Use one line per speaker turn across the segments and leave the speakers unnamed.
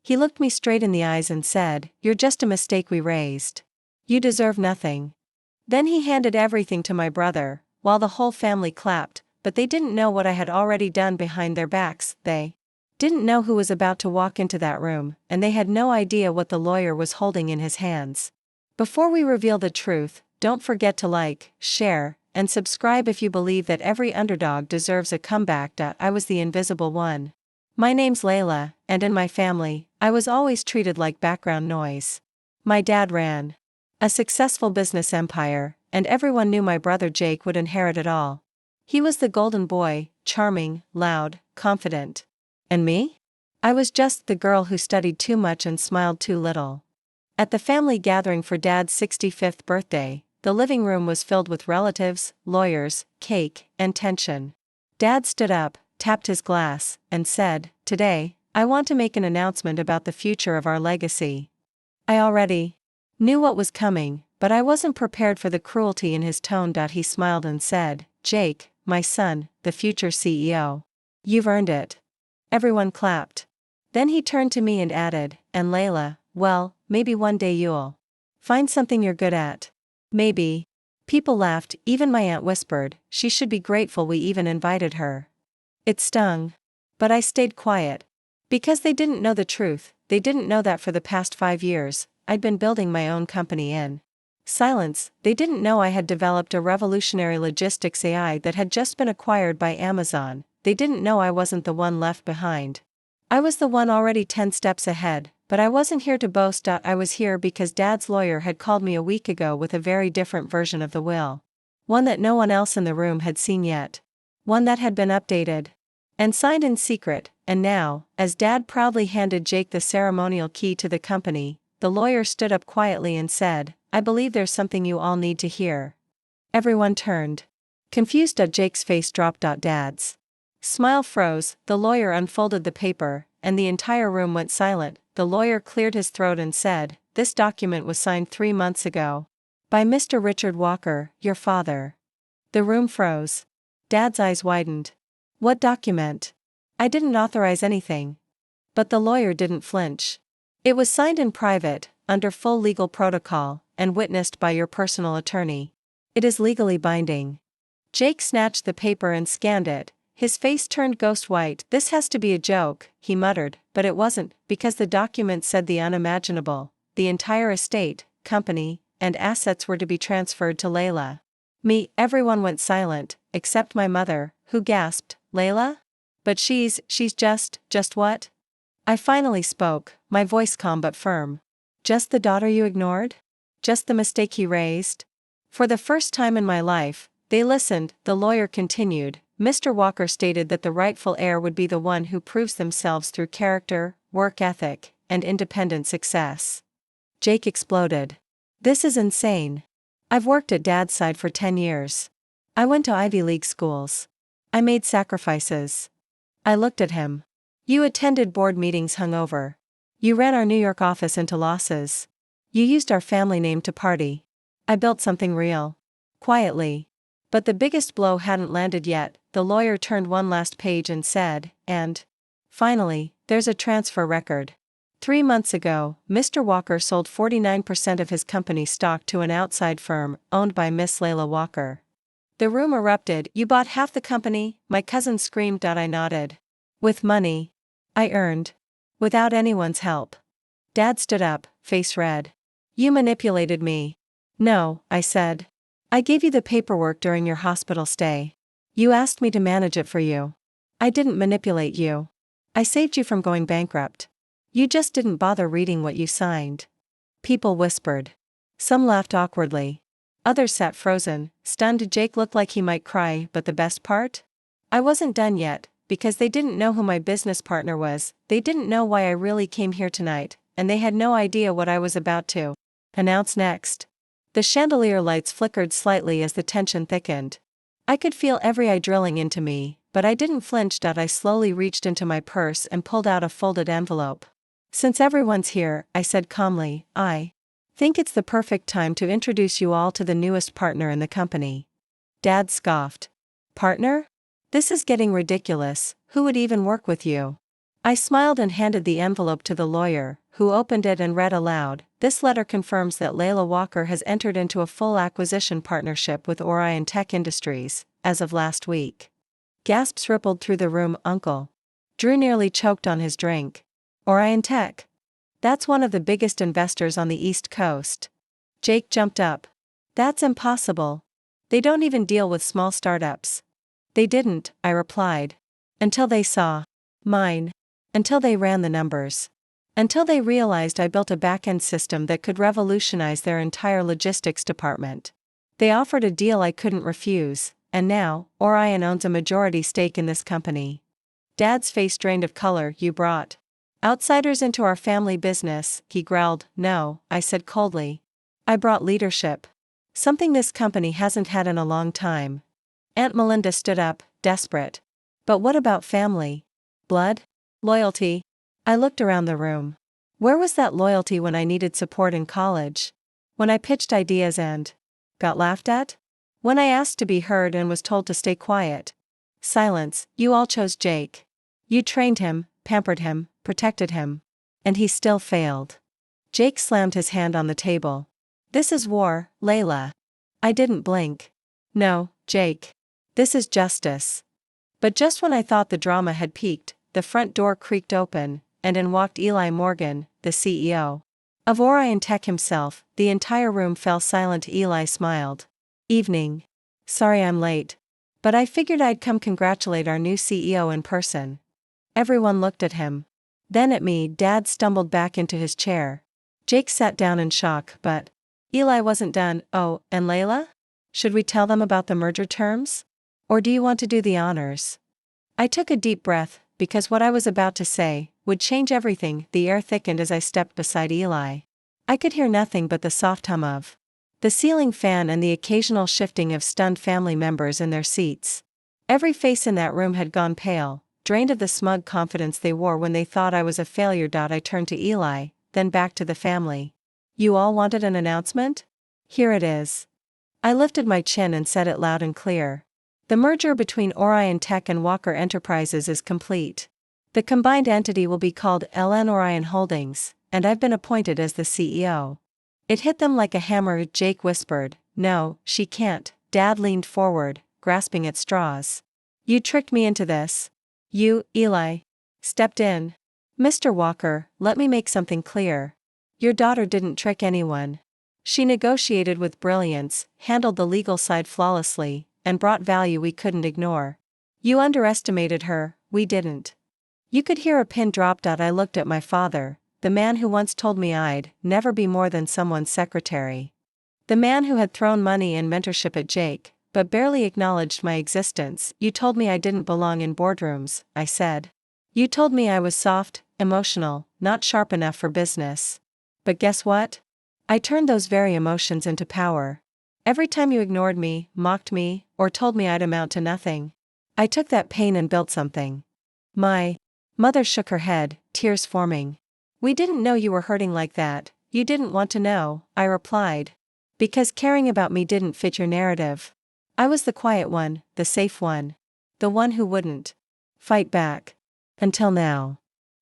He looked me straight in the eyes and said, "You're just a mistake we raised. You deserve nothing." Then he handed everything to my brother, while the whole family clapped, but they didn't know what I had already done behind their backs. They didn't know who was about to walk into that room, and they had no idea what the lawyer was holding in his hands. Before we reveal the truth, don't forget to like, share, and subscribe if you believe that every underdog deserves a comeback. I was the invisible one. My name's Layla, and in my family, I was always treated like background noise. My dad ran a successful business empire, and everyone knew my brother Jake would inherit it all. He was the golden boy, charming, loud, confident. And me? I was just the girl who studied too much and smiled too little. At the family gathering for Dad's 65th birthday, the living room was filled with relatives, lawyers, cake, and tension. Dad stood up, tapped his glass, and said, "Today, I want to make an announcement about the future of our legacy." I already knew what was coming, but I wasn't prepared for the cruelty in his tone. He smiled and said, "Jake, my son, the future CEO. You've earned it." Everyone clapped. Then he turned to me and added, "And Layla, well, maybe one day you'll find something you're good at." Maybe. People laughed, even my aunt whispered, "She should be grateful we even invited her." It stung. But I stayed quiet. Because they didn't know the truth. They didn't know that for the past 5 years, I'd been building my own company in silence. They didn't know I had developed a revolutionary logistics AI that had just been acquired by Amazon. They didn't know I wasn't the one left behind. I was the one already 10 steps ahead, but I wasn't here to boast. I was here because Dad's lawyer had called me a week ago with a very different version of the will. One that no one else in the room had seen yet. One that had been updated and signed in secret, and now, as Dad proudly handed Jake the ceremonial key to the company, the lawyer stood up quietly and said, "I believe there's something you all need to hear." Everyone turned. Confused. Jake's face dropped. Dad's smile froze, the lawyer unfolded the paper, and the entire room went silent. The lawyer cleared his throat and said, "This document was signed 3 months ago. By Mr. Richard Walker, your father." The room froze. Dad's eyes widened. "What document?" "I didn't authorize anything." But the lawyer didn't flinch. "It was signed in private, under full legal protocol, and witnessed by your personal attorney. It is legally binding." Jake snatched the paper and scanned it. His face turned ghost white. "This has to be a joke," he muttered, but it wasn't, because the document said the unimaginable. The entire estate, company, and assets were to be transferred to Layla. Everyone went silent, except my mother, who gasped, "Layla? But she's just what?" I finally spoke, my voice calm but firm. "Just the daughter you ignored? Just the mistake he raised?" For the first time in my life, they listened. The lawyer continued, "Mr. Walker stated that the rightful heir would be the one who proves themselves through character, work ethic, and independent success." Jake exploded. "This is insane. I've worked at Dad's side for 10 years. I went to Ivy League schools. I made sacrifices." I looked at him. "You attended board meetings hungover. You ran our New York office into losses. You used our family name to party. I built something real. Quietly." But the biggest blow hadn't landed yet. The lawyer turned one last page and said, "And finally, there's a transfer record. 3 months ago, Mr. Walker sold 49% of his company stock to an outside firm, owned by Miss Layla Walker." The room erupted. "You bought half the company?" my cousin screamed. I nodded. "With money I earned. Without anyone's help." Dad stood up, face red. "You manipulated me." "No," I said. "I gave you the paperwork during your hospital stay. You asked me to manage it for you. I didn't manipulate you. I saved you from going bankrupt. You just didn't bother reading what you signed." People whispered. Some laughed awkwardly. Others sat frozen, stunned. Jake looked like he might cry, but the best part? I wasn't done yet, because they didn't know who my business partner was. They didn't know why I really came here tonight, and they had no idea what I was about to announce next. The chandelier lights flickered slightly as the tension thickened. I could feel every eye drilling into me, but I didn't flinch. I slowly reached into my purse and pulled out a folded envelope. "Since everyone's here," I said calmly, "I think it's the perfect time to introduce you all to the newest partner in the company." Dad scoffed. "Partner? This is getting ridiculous. Who would even work with you?" I smiled and handed the envelope to the lawyer, who opened it and read aloud, "This letter confirms that Layla Walker has entered into a full acquisition partnership with Orion Tech Industries, as of last week." Gasps rippled through the room. Uncle Drew nearly choked on his drink. Orion Tech? That's one of the biggest investors on the East Coast. Jake jumped up. That's impossible. They don't even deal with small startups. They didn't, I replied. Until they saw mine. Until they ran the numbers. Until they realized I built a back-end system that could revolutionize their entire logistics department. They offered a deal I couldn't refuse, and now, Orion owns a majority stake in this company. Dad's face drained of color. You brought outsiders into our family business, he growled. No, I said coldly. I brought leadership. Something this company hasn't had in a long time. Aunt Melinda stood up, desperate. But what about family? Blood? Loyalty? I looked around the room. Where was that loyalty when I needed support in college? When I pitched ideas and got laughed at? When I asked to be heard and was told to stay quiet? Silence. You all chose Jake. You trained him, pampered him, protected him. And he still failed. Jake slammed his hand on the table. This is war, Layla. I didn't blink. No, Jake. This is justice. But just when I thought the drama had peaked, the front door creaked open, and in walked Eli Morgan, the CEO of Orion Tech himself. The entire room fell silent. Eli smiled. Evening. Sorry I'm late. But I figured I'd come congratulate our new CEO in person. Everyone looked at him. Then at me. Dad stumbled back into his chair. Jake sat down in shock. But Eli wasn't done. Oh, and Layla? Should we tell them about the merger terms? Or do you want to do the honors? I took a deep breath, because what I was about to say would change everything. The air thickened as I stepped beside Eli. I could hear nothing but the soft hum of the ceiling fan and the occasional shifting of stunned family members in their seats. Every face in that room had gone pale, drained of the smug confidence they wore when they thought I was a failure. I turned to Eli, then back to the family. You all wanted an announcement? Here it is. I lifted my chin and said it loud and clear. The merger between Orion Tech and Walker Enterprises is complete. The combined entity will be called LN Orion Holdings, and I've been appointed as the CEO. It hit them like a hammer. Jake whispered. No, she can't. Dad leaned forward, grasping at straws. You tricked me into this. You, Eli, stepped in. Mr. Walker, let me make something clear. Your daughter didn't trick anyone. She negotiated with brilliance, handled the legal side flawlessly, and brought value we couldn't ignore. You underestimated her, we didn't. You could hear a pin drop. I looked at my father, the man who once told me I'd never be more than someone's secretary. The man who had thrown money and mentorship at Jake, but barely acknowledged my existence. You told me I didn't belong in boardrooms, I said. You told me I was soft, emotional, not sharp enough for business. But guess what? I turned those very emotions into power. Every time you ignored me, mocked me, or told me I'd amount to nothing, I took that pain and built something. My mother shook her head, tears forming. We didn't know you were hurting like that. You didn't want to know, I replied. Because caring about me didn't fit your narrative. I was the quiet one, the safe one. The one who wouldn't fight back. Until now.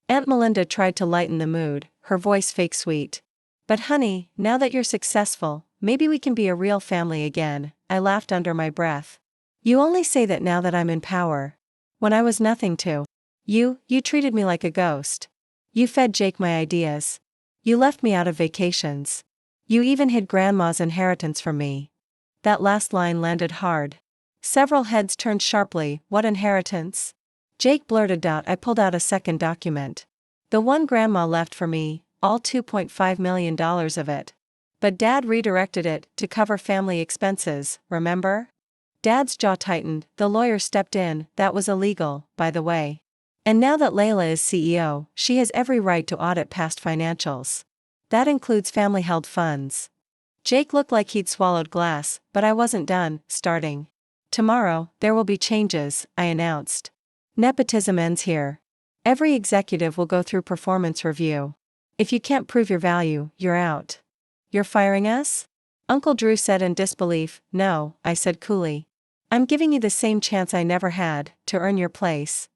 Aunt Melinda tried to lighten the mood, her voice fake sweet. But honey, now that you're successful, maybe we can be a real family again, I laughed under my breath. You only say that now that I'm in power. When I was nothing to you treated me like a ghost. You fed Jake my ideas. You left me out of vacations. You even hid Grandma's inheritance from me. That last line landed hard. Several heads turned sharply. What inheritance? Jake blurted out. I pulled out a second document. The one Grandma left for me, all $2.5 million of it. But Dad redirected it to cover family expenses, remember? Dad's jaw tightened. The lawyer stepped in. That was illegal, by the way. And now that Layla is CEO, she has every right to audit past financials. That includes family-held funds. Jake looked like he'd swallowed glass, but I wasn't done. Starting tomorrow, there will be changes, I announced. Nepotism ends here. Every executive will go through performance review. If you can't prove your value, you're out. You're firing us? Uncle Drew said in disbelief. No, I said coolly. I'm giving you the same chance I never had, to earn your place.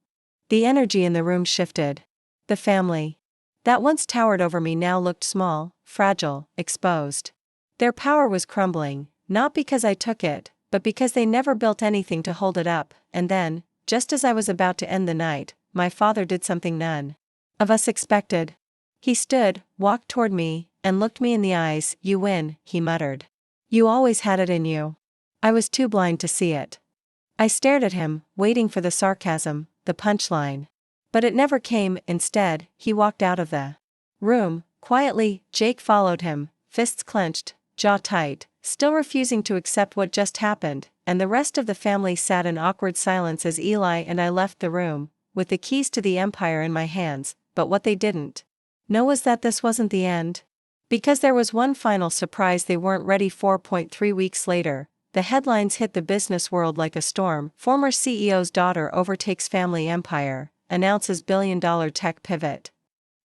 The energy in the room shifted. The family that once towered over me now looked small, fragile, exposed. Their power was crumbling, not because I took it, but because they never built anything to hold it up. And then, just as I was about to end the night, my father did something none of us expected. He stood, walked toward me, and looked me in the eyes. "You win," he muttered. "You always had it in you." I was too blind to see it. I stared at him, waiting for the sarcasm, the punchline. But it never came. Instead, he walked out of the room, quietly. Jake followed him, fists clenched, jaw tight, still refusing to accept what just happened, and the rest of the family sat in awkward silence as Eli and I left the room, with the keys to the empire in my hands. But what they didn't know was that this wasn't the end. Because there was one final surprise they weren't ready for. 3 weeks later, the headlines hit the business world like a storm. Former CEO's daughter overtakes family empire, announces billion-dollar tech pivot.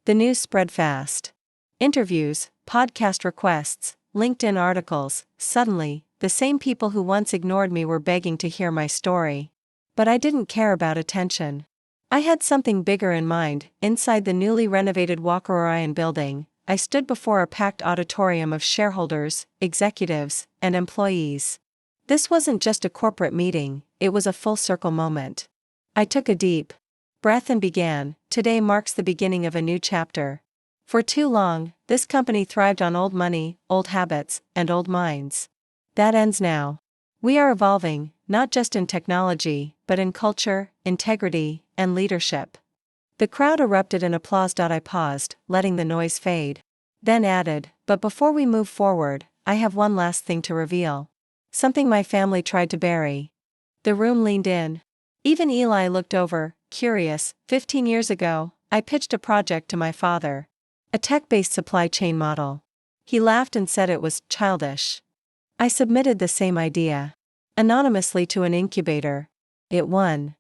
The news spread fast. Interviews, podcast requests, LinkedIn articles. Suddenly, the same people who once ignored me were begging to hear my story. But I didn't care about attention. I had something bigger in mind. Inside the newly renovated Walker Orion building, I stood before a packed auditorium of shareholders, executives, and employees. This wasn't just a corporate meeting, it was a full-circle moment. I took a deep breath and began. Today marks the beginning of a new chapter. For too long, this company thrived on old money, old habits, and old minds. That ends now. We are evolving, not just in technology, but in culture, integrity, and leadership. The crowd erupted in applause. I paused, letting the noise fade. Then added, "But before we move forward, I have one last thing to reveal. Something my family tried to bury." The room leaned in. Even Eli looked over, curious. 15 years ago, I pitched a project to my father. A tech-based supply chain model. He laughed and said it was childish. I submitted the same idea anonymously to an incubator. It won.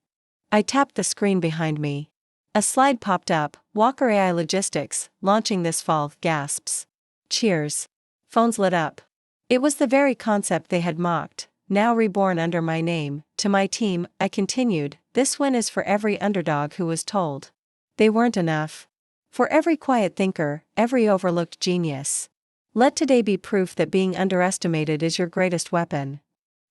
I tapped the screen behind me. A slide popped up. Walker AI Logistics, launching this fall. Gasps. Cheers. Phones lit up. It was the very concept they had mocked, now reborn under my name. To my team, I continued, "This win is for every underdog who was told they weren't enough. For every quiet thinker, every overlooked genius. Let today be proof that being underestimated is your greatest weapon."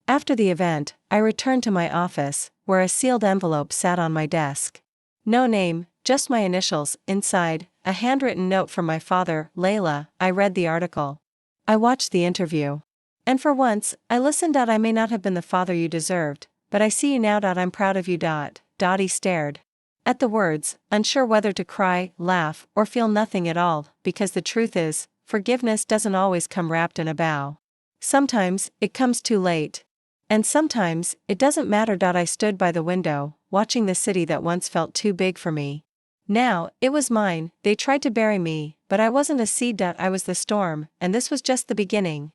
After the event, I returned to my office, where a sealed envelope sat on my desk. No name, just my initials. Inside, a handwritten note from my father. "Layla." I read the article. I watched the interview. "And for once, I listened. I may not have been the father you deserved, but I see you now. I'm proud of you." He stared at the words, unsure whether to cry, laugh, or feel nothing at all, because the truth is, forgiveness doesn't always come wrapped in a bow. Sometimes, it comes too late. And sometimes, it doesn't matter. I stood by the window, watching the city that once felt too big for me. Now, it was mine. They tried to bury me, but I wasn't a seed. I was the storm, and this was just the beginning.